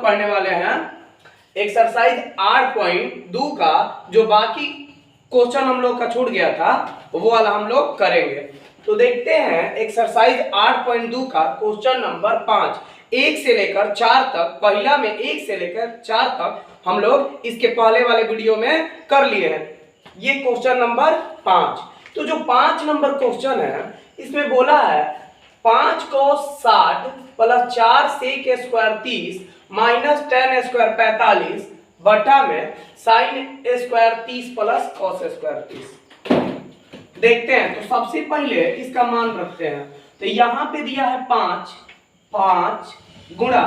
पढ़ने वाले हैं एक्सरसाइज 8.2 का जो बाकी क्वेश्चन हम लोग का छूट गया था वो वाला हम लोग करेंगे। तो देखते हैं एक्सरसाइज 8.2 का क्वेश्चन नंबर 5 1 से लेकर 4 तक, पहला में 1 से लेकर 4 तक हम लोग इसके पहले वाले वीडियो में कर लिए हैं। ये क्वेश्चन नंबर 5। तो जो 5 नंबर क्वेश्चन है इसमें बोला है 5 cos 60 plus 4 sec square 30 minus 10 square 45 बटा में sine square 30 plus cos square 30। देखते हैं। तो सबसे पहले इसका मान रखते हैं। तो यहां पे दिया है 5 गुणा,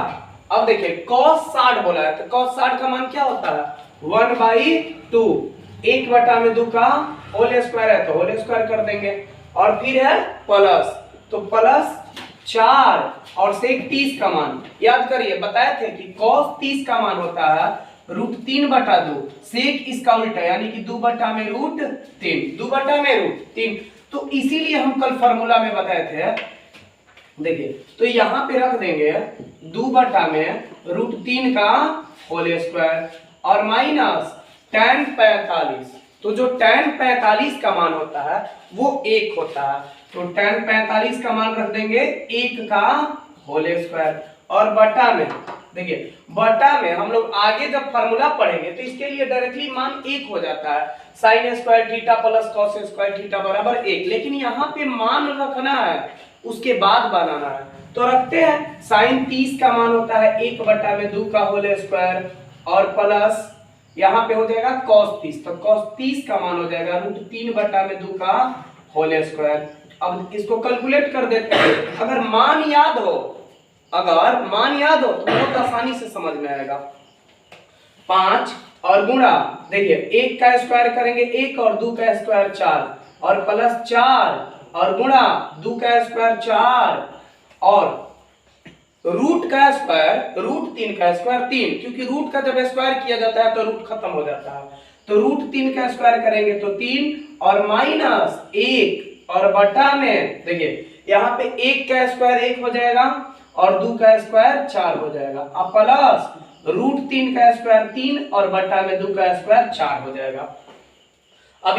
अब देखिए cos 60 बोला है तो cos 60 का मान क्या होता है 1/2, 1 बटा में 2 का होल स्क्वायर है तो होल स्क्वायर कर देंगे, और फिर है प्लस, तो प्लस 4 और सेक 30 का मान याद करिए, बताए थे कि cos 30 का मान होता है √3/2, सेक इसका उल्टा यानी कि 2 बटा में √3, 2 बटा में √3। तो इसीलिए हम कल फार्मूला में बताए थे, देखिए तो यहां पे रख देंगे 2 बटा में √3 का होल स्क्वायर और माइनस tan 45। तो जो tan 45 का मान होता है वो 1 होता है, तो tan 45 का मान रख देंगे 1 का होल स्क्वायर, और बटा में देखिए बटा में हम लोग आगे जब फार्मूला पढ़ेंगे तो इसके लिए डायरेक्टली मान 1 हो जाता है, sine square theta plus cos square theta बराबर 1। लेकिन यहाँ पे मान रखना है उसके बाद बनाना है, तो रखते हैं। साइन 30 का मान होता है 1 बटा में 2 का होल स्क्वायर और प्लस यहाँ पे हो जाएगा cos 30, तो cos 30 का मान हो जाएगा √3 बटा में 2 का होल स्क्वायर। अब इसको कैलकुलेट कर देते हैं। अगर मान याद हो तो बहुत आसानी से समझ में आएगा। 5 और गुणा, देखिए 1 का स्क्वायर करेंगे 1 और 2 का स्क्वायर 4 और प्लस 4 और गुणा 2 का स्क्वायर 4 और रूट का स्क्वायर √3 का स्क्वायर 3, क्योंकि रूट का जब स्क्वायर किया जाता है तो रूट खत्म हो जाता है, तो √3 का स्क्वायर करेंगे तो 3 और माइनस 1 और बटा में देखिए यहाँ पे 1 का स्क्वायर 1 हो जाएगा और 2 का स्क्वायर 4 हो जाएगा, अब प्लस √3 का स्क्वायर 3 और बटा में 2 का स्क्वायर 4 हो जाएगा। अब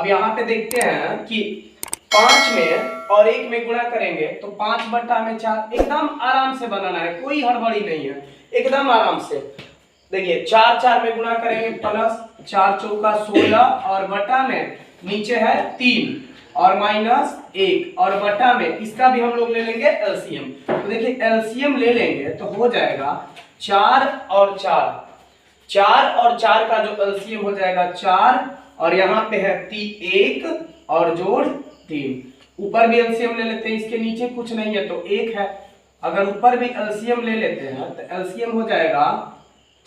यहाँ पे देखते हैं कि 5 में और 1 में गुणा करेंगे तो 5 बटा में 4, एकदम आराम से बनाना है, कोई हड़बड़ी नहीं है, एकदम आराम से। देखिए 4 में गुणा करेंगे प्लस 4 चौका 16 और बटा में नीचे है 3 और माइनस 1 और बटा में इसका भी हम लोग ले लेंगे एलसीएम। तो देखिए एलसीएम ले लेंगे तो हो जाएगा 4 और 4 का जो एलसीएम हो जाएगा 4 और यहाँ पे है 1 और जोड़ 3, ऊपर भी एलसीएम ले लेते हैं, इसके नीचे कुछ नहीं है तो 1 है। अगर ऊपर भी एलसीएम ले लेते हैं तो एलसीएम हो जाएगा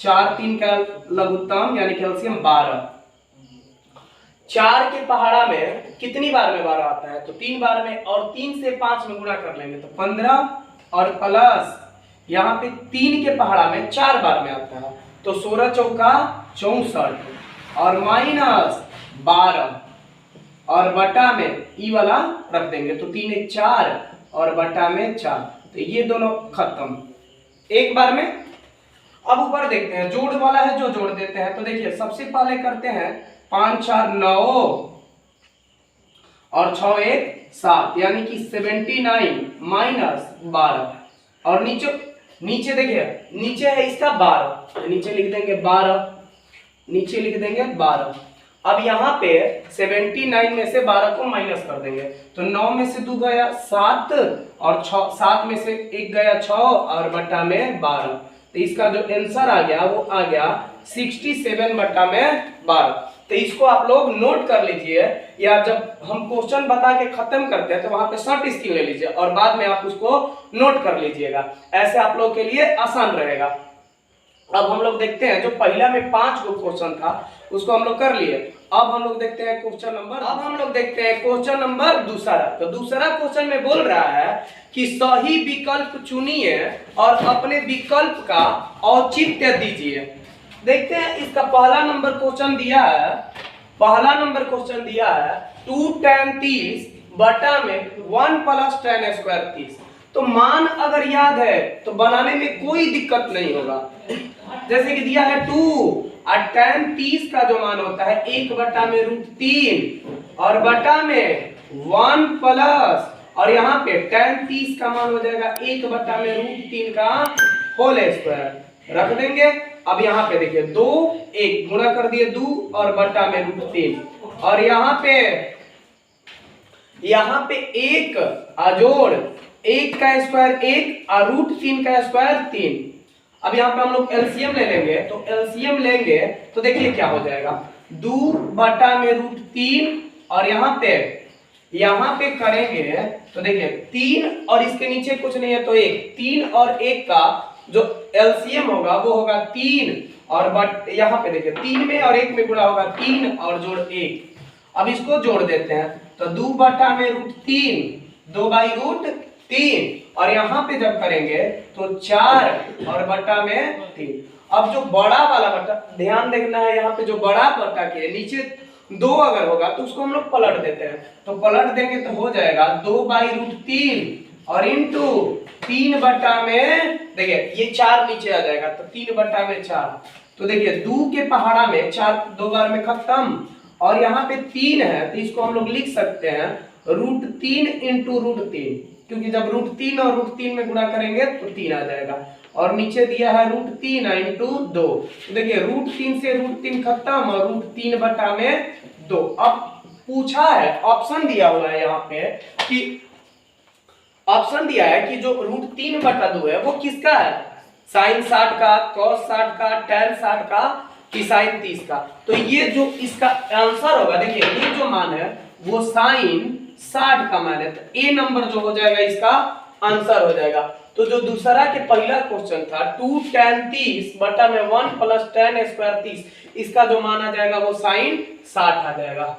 4 3 का लघुत्तम यानी कि एलसीएम 12। 4 के पहाड़ा में कितनी बार में 12 आता है तो 3 बार में, और 3 से 5 में गुणा कर लेंगे तो 15 और प्लस यहाँ पे 3 के पहाड़ा में 4 बार में आता है तो 16 चौका 64 और माइनस 12 और बटा में ई वाला रख देंगे तो 3 1 4 और बटा में 4, तो ये दोनों खत्म एक बार में। अब ऊपर देखते हैं जोड़ वाला है जो जोड़ देते हैं, तो देखिए सबसे पहले करते हैं 5 4 9 और 6 1 7 यानी कि 79 माइनस 12 और नीचे देखिए नीचे है इसका 12, तो नीचे लिख देंगे 12। अब यहाँ पे 79 में से 12 को माइनस कर देंगे तो 9 में से 2 गया 7 और 7 में से 1 गया 6 और बटा में 12, तो इसका जो आंसर आ गया वो आ गया 67 बटा में 12। तो इसको आप लोग नोट कर लीजिए, या जब हम क्वेश्चन बता के खत्म करते हैं तो वहां पे शॉर्ट स्क्रीन ले लीजिए और बाद में आप उसको नोट कर लीजिएगा, ऐसे आप लोग के लिए आसान रहेगा। अब हम लोग देखते हैं जो पहला में 5 गो क्वेश्चन था उसको हम लोग कर लिए। अब हम लोग देखते हैं क्वेश्चन नंबर दूसरा। तो दूसरा क्वेश्चन में बोल रहा है कि सही विकल्प चुनिए और अपने विकल्प का औचित्य दीजिए। देखते हैं इसका पहला नंबर क्वेश्चन दिया है 2 tan 30 बटा में 1 प्लस tan स्क्वायर 30। तो मान अगर याद है तो बनाने में कोई दिक्कत नहीं होगा। जैसे कि दिया है 2 और tan 30 का जो मान होता है 1/√3 और बटा में 1 प्लस और यहाँ पे tan 30 का मान हो जाएगा 1/√3 का होल स्क्वायर रख देंगे। अब यहाँ पे देखिए 2 1 गुणा कर दिए 2 और बटा में √3 और यहाँ पे 1 अजोड़ 1 का स्क्वायर 1 और √3 का स्क्वायर 3। अब यहाँ पे हम लोग एलसीएम ले लेंगे, तो एलसीएम लेंगे तो देखिए क्या हो जाएगा 2 बटा में √3 और यहाँ पे करेंगे तो देखिए 3 और इसके नीचे कुछ नहीं है तो 1, 3 और 1 का जो एलसीएम होगा वो होगा 3 और यहाँ पे देखिए 3 में और 1 में गुणा होगा 3 और जोड़ 1। अब इसको जोड़ देते हैं तो 2 बटा में √3 2/√3 और यहाँ पे जब करेंगे तो 4 और बटा में 3। अब जो बड़ा वाला बटा ध्यान देखना है, यहाँ पे जो बड़ा बटा के नीचे 2 अगर होगा तो उसको हम लोग पलट देते हैं, तो पलट देंगे तो हो जाएगा 2/√3 और इंटू 3 बटा में देखिए ये 4 नीचे आ जाएगा तो 3 बटा में 4। तो देखिए 2 के पहाड़ा में 4 2 बार में खत्म और यहाँ पे 3 है तो इसको हम लोग लिख सकते हैं √3 इंटू √3, क्योंकि जब √3 और √3 में गुणा करेंगे तो 3 आ जाएगा और नीचे दिया है √3 इंटू 2। देखिए √3 से √3 खत्म और √3 बटा में 2। अब पूछा है ऑप्शन दिया हुआ है यहाँ पे कि ऑप्शन दिया है कि जो √3 बटा 2 है वो किसका है, साइन 60 का, कॉस 60 का, tan 60 का कि साइन 30 का। तो ये जो इसका आंसर होगा देखिए ये जो मान है वो साइन 60 का मान है, तो ए नंबर जो हो जाएगा इसका आंसर हो जाएगा। तो जो दूसरा के पहला क्वेश्चन था 2 tan 30 बटा में 1 प्लस tan स्क्वायर 30, इसका जो मान आ जाएगा वो साइन 60 आ जाएगा।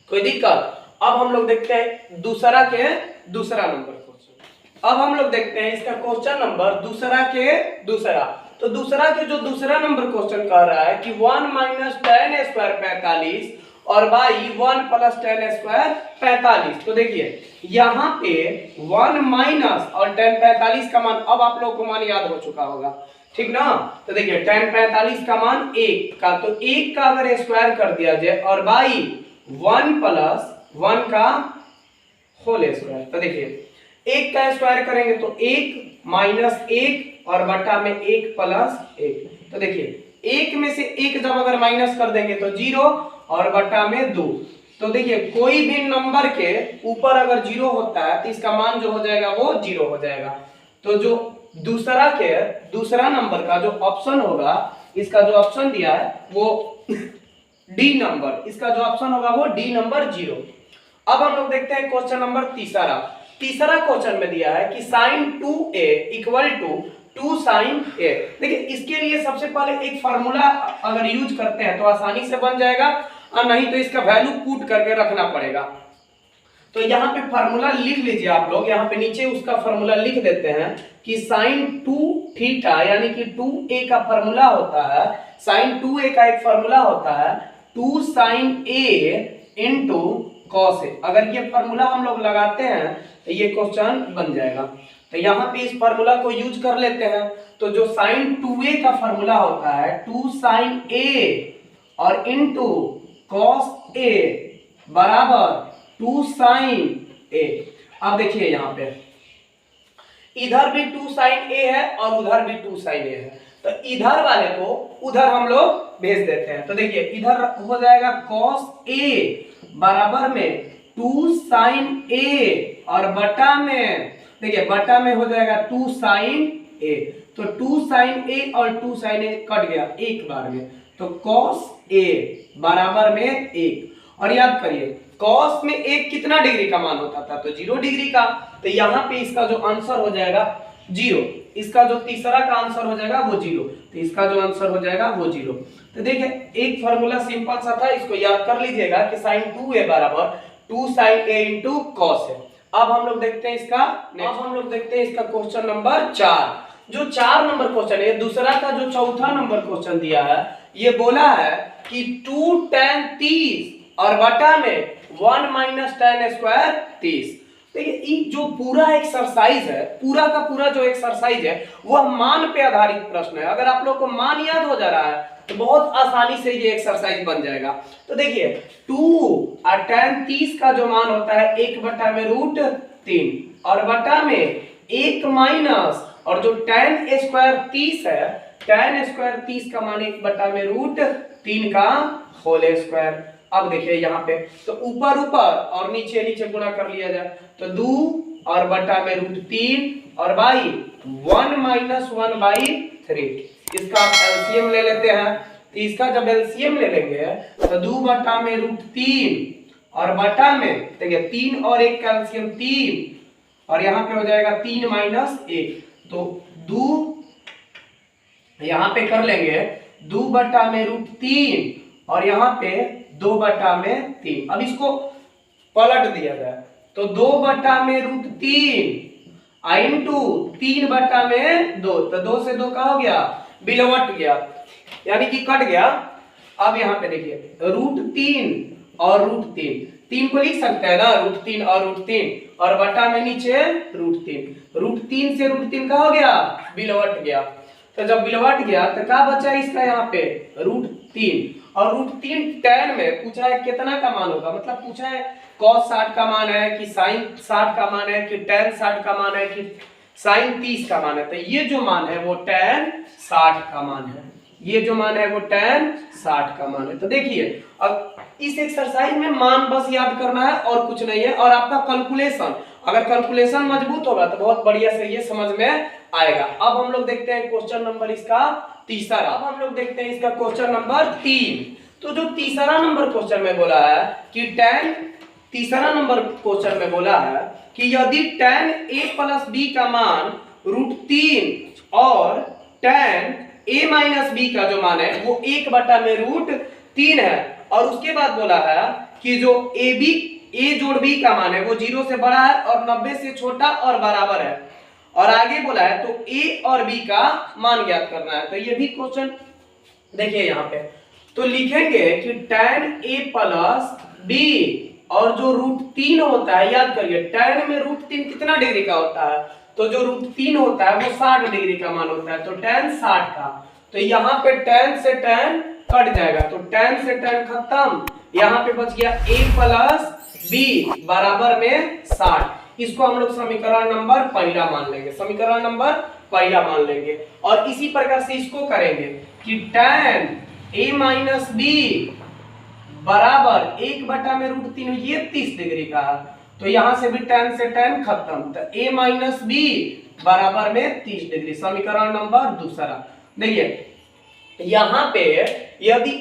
कोई दिक्कत? अब हम लोग देखते हैं दूसरा के दूसरा नंबर क्वेश्चन। अब हम लोग देखते हैं इसका क्वेश्चन नंबर दूसरा के दूसरा। तो दूसरा के जो दूसरा नंबर क्वेश्चन कह रहा है कि 1 माइनस tan स्क्वायर 45 और बाई 1 प्लस tan स्क्वायर 45। तो देखिए यहाँ पे 1 माइनस और tan 45 का मान, अब आप लोग को मान याद हो चुका होगा, ठीक ना। तो देखिए tan 45 का मान 1 का, तो 1 का अगर स्क्वायर कर दिया जाए और बाई 1 प्लस 1 का होल स्क्वायर, तो देखिए 1 का स्क्वायर करेंगे तो 1 माइनस 1 और बटा में 1 प्लस 1। तो देखिए 1 में से 1 जब अगर माइनस कर देंगे तो 0 और बटा में 2। तो देखिए कोई भी नंबर के ऊपर अगर 0 होता है तो इसका मान जो हो जाएगा वो 0 हो जाएगा। तो जो दूसरा के दूसरा नंबर का जो ऑप्शन होगा, इसका जो ऑप्शन दिया है वो डी नंबर, इसका जो ऑप्शन होगा वो डी नंबर 0। अब हम लोग देखते हैं क्वेश्चन नंबर तीसरा। तीसरा क्वेश्चन में दिया है कि sin 2a equal to 2 sin a। देखिए इसके लिए सबसे पहले एक फार्मूला अगर यूज करते हैं तो आसानी से बन जाएगा, और नहीं तो इसका वैल्यू पुट करके रखना पड़ेगा। तो यहाँ पे फार्मूला लिख लीजिए आप लोग, यहाँ पे नीचे उसका फार्मूला लिख देते हैं कि sin 2 थीटा यानी कि 2a का फार्मूला होता है, sin 2a का एक फार्मूला होता है 2 sin a into cos a। अगर ये फार्मूला हम लोग लगाते हैं तो ये क्वेश्चन बन जाएगा। तो यहाँ पे इस फार्मूला को यूज कर लेते हैं। तो जो sin 2a का फार्मूला होता है 2 sin a और इंटू cos a बराबर 2 sin a। अब देखिए यहाँ पे इधर भी 2 sin a है और उधर भी 2 sin a है, तो इधर वाले को उधर हम लोग भेज देते हैं। तो देखिए इधर हो जाएगा cos a बराबर में 2 sin a और बटा में देखिए बटा में हो जाएगा 2 sin a। तो 2 sin a और 2 sin a कट गया एक बार में, तो cos a बराबर में 1। और याद करिए cos में 1 कितना डिग्री का मान होता था, तो 0 डिग्री का। तो यहाँ पे इसका जो आंसर हो जाएगा 0, इसका जो तीसरा का आंसर हो जाएगा वो 0, तो इसका जो आंसर हो जाएगा वो 0। तो देखिए एक फार्मूला सिंपल सा था, इसको याद कर लीजिएगा कि sin 2a बराबर 2 sin a into cos a। अब हम लोग देखते हैं इसका क्वेश्चन नंबर 4। जो 4 नंबर क्वेश्चन है दूसरा का जो चौथा नंबर क्वेश्चन दिया है, ये बोला है कि 2 tan 30 और बटा में 1 माइनस tan स्क्वायर 30। तो ये जो पूरा एक्सरसाइज है, पूरा का पूरा जो एक्सरसाइज है वह मान पे आधारित प्रश्न है। अगर आप लोग को मान याद हो जा रहा है तो बहुत आसानी से ये एक्सरसाइज बन जाएगा। तो देखिए 2 और tan 30 का जो मान होता है 1/√3 और बटा में 1 माइनस, और जो tan स्क्वायर 30 है, tan स्क्वायर 30 का मान 1/√3 का होल स्क्वायर। अब देखिए यहाँ पे तो ऊपर ऊपर और नीचे नीचे गुणा कर लिया जाए तो 2 और बटा में √3 और बाई 1 माइनस 1/3। इसका आप एलसीएम ले लेते हैं। तो इसका जब एलसीएम ले लेंगे तो 2 बटा में √3 और बटा में देखिए 3 और 1 का एलसीएम 3 और यहाँ पे हो जाएगा 3 माइनस 1। तो 2 यहाँ पे कर लेंगे 2 बटा में √3 और यहाँ पे 2 बटा में 3। अब इसको पलट दिया जाए तो 2 बटा में √3 इंटू 3 बटा में 2, तो 2 से 2 का हो गया बिलवट गया, यानी कि कट गया। अब यहाँ पे देखिए √3 और √3, 3 को लिख सकते हैं ना, √3 और √3 और बटा में नीचे √3 से √3 का हो गया बिलवट गया। तो जब बिलवट गया तो क्या बचा इसका यहाँ पे √3 और √3 tan में पूछा है कितना का मान होगा, मतलब पूछा है cos 60 का मान है कि sin 60 का मान है कि tan 60 का मान है कि sin 30 का मान है। तो ये जो मान है वो tan 60 का मान है, ये जो मान है वो tan 60 का मान है। तो देखिए अब इस एक्सरसाइज में मान बस याद करना है और कुछ नहीं है। और आपका कैलकुलेशन, अगर कैलकुलेशन मजबूत होगा तो बहुत बढ़िया से ये समझ में आएगा। अब हम लोग देखते हैं क्वेश्चन नंबर इसका तीसरा। अब हम लोग देखते हैं इसका क्वेश्चन नंबर 3। तो जो तीसरा नंबर क्वेश्चन में बोला है कि तीसरा नंबर क्वेश्चन में बोला है कि यदि tan a प्लस b का मान √3 और tan a माइनस b का जो मान है वो 1 बटा में √3 है, और उसके बाद बोला है कि जो a जोड़ b का मान है वो 0 से बड़ा है और 90 से छोटा और बराबर है, और आगे बोला है तो a और b का मान ज्ञात करना है। तो ये भी क्वेश्चन देखिए यहाँ पे तो लिखेंगे कि tan a प्लस b और जो √3 होता है, याद करिए tan में √3 कितना डिग्री का होता है, तो जो √3 होता है वो 60 डिग्री का मान होता है, तो tan 60 का। तो यहाँ पे tan से tan कट जाएगा तो tan से tan खत्म, यहाँ पे बच गया a प्लस b बराबर में 60। इसको हम लोग समीकरण नंबर पहला मान लेंगे, समीकरण नंबर पहला मान लेंगे। और इसी प्रकार से इसको करेंगे कि tan a माइनस b बराबर 1 बटा में √3, ये 30 डिग्री का है, तो यहां से भी tan से tan खत्म, तो a माइनस b बराबर में 30 डिग्री। समीकरण नंबर दूसरा देखिए यहाँ पे यदि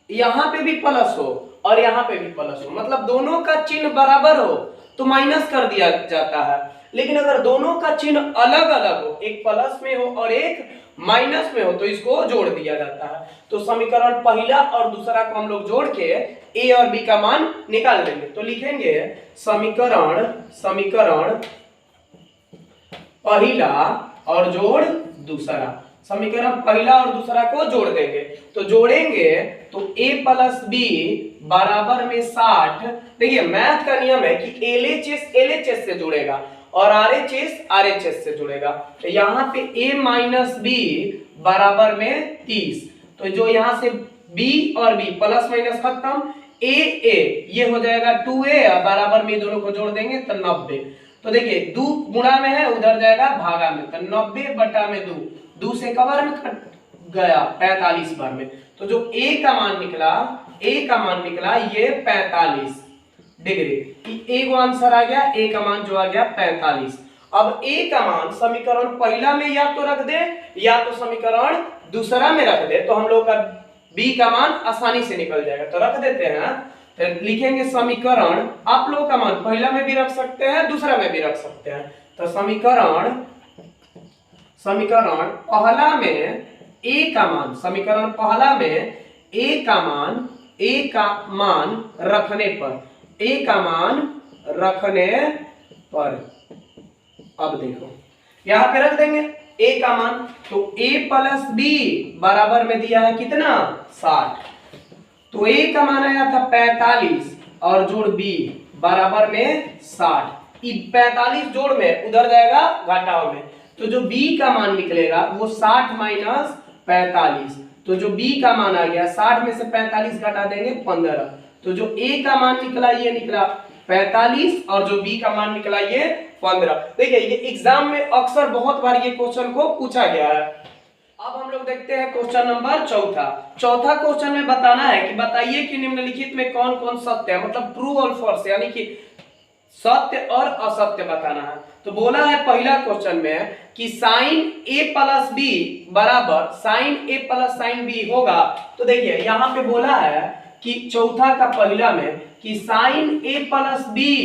यहाँ पे भी प्लस हो और यहाँ पे भी प्लस हो, मतलब दोनों का चिन्ह बराबर हो तो माइनस कर दिया जाता है, लेकिन अगर दोनों का चिन्ह अलग अलग हो, एक प्लस में हो और एक माइनस में हो, तो इसको जोड़ दिया जाता है। तो समीकरण पहला और दूसरा को हम लोग जोड़ के a और b का मान निकाल लेंगे। तो लिखेंगे समीकरण पहला और जोड़ दूसरा, समीकरण पहला और दूसरा को जोड़ देंगे। तो जोड़ेंगे तो a प्लस b बराबर में 60। देखिए मैथ का नियम है कि LHS से जुड़ेगा और RHS RHS से जुड़ेगा। तो यहाँ पे a माइनस b बराबर में 30, तो जो यहाँ से b और b प्लस माइनस खत्म, a ये हो जाएगा 2a बराबर में दोनों को जोड़ देंगे तो 90। तो देखिए 2 गुणा में है, उधर जाएगा भागा में, तो 90 बटा में 2 से कवर में कट गया 45 बार में। तो जो a का मान निकला ये 45 डिग्री। एक आंसर आ गया, a का मान जो आ गया 45। अब a का मान समीकरण पहला में या तो रख दे या तो समीकरण दूसरा में रख दे, तो हम लोग का b का मान आसानी से निकल जाएगा। तो रख देते हैं, तो लिखेंगे समीकरण, आप लोग का मान पहला में भी रख सकते हैं दूसरा में भी रख सकते हैं। तो समीकरण पहला में a का मान, समीकरण पहला में a का मान रखने पर अब देखो यहां पे रख देंगे a का मान, तो a प्लस b बराबर में दिया है कितना 60, तो a का मान आया था 45 और जोड़ b बराबर में 60, 45 जोड़ में उधर जाएगा घटाव में, तो जो b का मान निकलेगा वो 60 माइनस 45। तो जो b का मान आ गया 60 में से 45 घटा देंगे 15। तो जो a का मान निकला ये निकला 45 और जो b का मान निकला ये 15। देखिए ये एग्जाम में अक्सर बहुत बार ये क्वेश्चन को पूछा गया है। अब हम लोग देखते हैं क्वेश्चन नंबर चौथा क्वेश्चन में बताना है कि बताइए कि निम्नलिखित में कौन कौन सत्य है, मतलब ट्रू और फॉल्स, यानी कि सत्य और असत्य बताना है। तो बोला है पहला क्वेश्चन में कि साइन a प्लस बी बराबर sine a plus sine b होगा। तो देखिए यहां पे बोला है कि चौथा का पहला में कि साइन a प्लस बी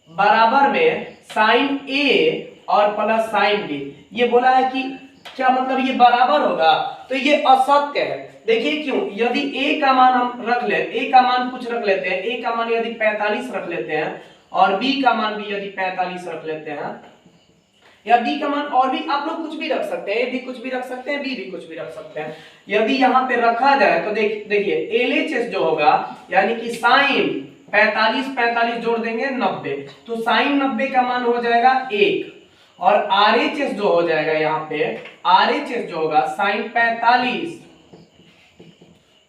बराबर में साइन a और प्लस साइन बी, ये बोला है कि क्या मतलब ये बराबर होगा, तो ये असत्य है। देखिए क्यों, यदि a का मान हम रख ले, a का मान कुछ रख लेते हैं, a का मान यदि 45 रख लेते हैं और b का मान भी यदि 45 रख लेते हैं, या b का मान और भी आप लोग कुछ भी रख सकते हैं, a भी कुछ भी रख सकते हैं, b भी कुछ भी रख सकते हैं। यदि यहाँ पे रखा जाए तो देखिए LHS जो होगा यानी कि साइन 45 जोड़ देंगे 90, तो साइन 90 का मान हो जाएगा 1 और RHS जो हो जाएगा यहाँ पे RHS जो होगा साइन 45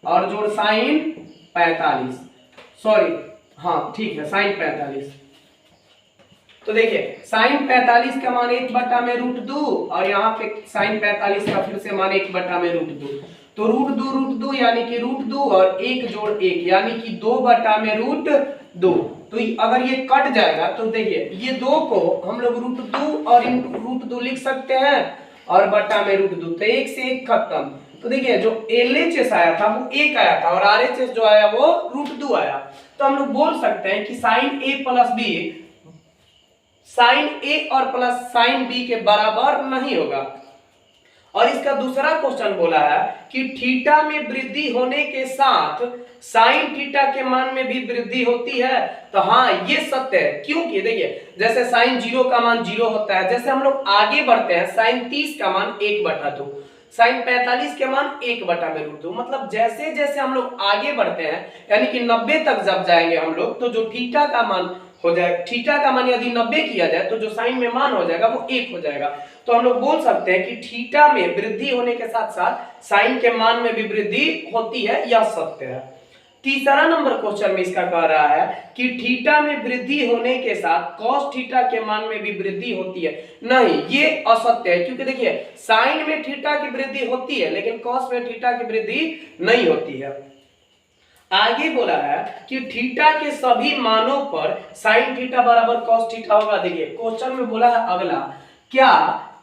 और जोड़ साइन 45, सॉरी हाँ ठीक है साइन 45। तो देखिए साइन 45 का मान 1/√2 और यहाँ पे साइन 45 का फिर से मान 1/√2, तो √2 यानी कि √2 और 1 जोड़ 1 यानी कि 2/√2। तो अगर ये कट जाएगा तो देखिए ये 2 को हम लोग √2 और √2 लिख सकते हैं और बटा में √2, तो 1 से 1 खत्म। तो देखिए जो LHS आया था वो 1 आया था और RHS जो आया वो √2 आया। तो हम लोग बोल सकते हैं कि sine A plus B sine A और प्लस साइन B के बराबर नहीं होगा। और इसका दूसरा क्वेश्चन बोला है कि थीटा में वृद्धि होने के साथ साइन थीटा के मान में भी वृद्धि होती है। तो हाँ ये सत्य है, क्योंकि देखिए जैसे साइन 0 का मान 0 होता है, जैसे हम लोग आगे बढ़ते हैं साइन 30 का मान 1/2, साइन 45 के मान 1/√2, मतलब जैसे जैसे हम लोग आगे बढ़ते हैं यानी कि 90 तक जब जाएंगे हम लोग, तो जो थीटा का मान हो जाए, थीटा का मान यदि 90 किया जाए तो जो साइन में मान हो जाएगा वो 1 हो जाएगा। तो हम लोग बोल सकते हैं कि थीटा में वृद्धि होने के साथ साथ साइन के मान में भी वृद्धि होती है, यह सत्य है। तीसरा नंबर क्वेश्चन में इसका कह रहा है कि थीटा में वृद्धि होने के साथ कॉस थीटा के मान में भी वृद्धि होती है। नहीं, ये असत्य है, क्योंकि देखिए साइन में थीटा की वृद्धि होती है लेकिन कॉस में थीटा की वृद्धि नहीं होती है। आगे बोला है कि थीटा के सभी मानों पर साइन थीटा बराबर कॉस थीटा होगा। देखिए क्वेश्चन में बोला है अगला, क्या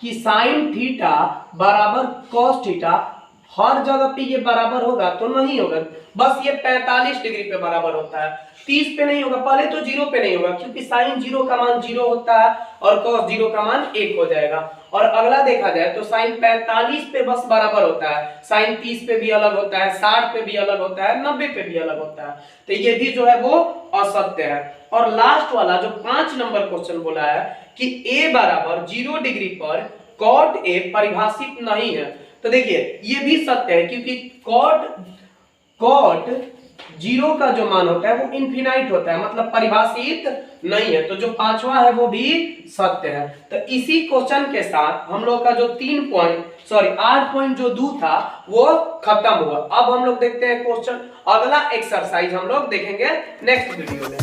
कि साइन थीटा बराबर कॉस थीटा हर जगह पे ये बराबर होगा, तो नहीं होगा, बस ये 45 डिग्री पे बराबर होता है, 30 पे नहीं होगा। पहले तो 0 पे नहीं होगा क्योंकि साइन 0 का मान 0 होता है और कॉस 0 का मान 1 हो जाएगा। और अगला देखा जाए तो साइन 45 पे बस बराबर होता है, साइन 30 पे भी अलग होता है, 60 पे भी अलग होता है, 90 पे भी अलग होता है, तो ये भी जो है वो असत्य है। और लास्ट वाला जो 5 नंबर क्वेश्चन बोला है कि a बराबर 0 डिग्री पर कॉट a परिभाषित नहीं है। तो देखिए ये भी सत्य है, क्योंकि कॉट 0 का जो मान होता है वो इनफिनाइट होता है, मतलब परिभाषित नहीं है। तो जो 5वां है वो भी सत्य है। तो इसी क्वेश्चन के साथ हम लोग का जो 8 पॉइंट जो दो था वो खत्म हुआ। अब हम लोग देखते हैं क्वेश्चन, अगला एक्सरसाइज हम लोग देखेंगे नेक्स्ट वीडियो में।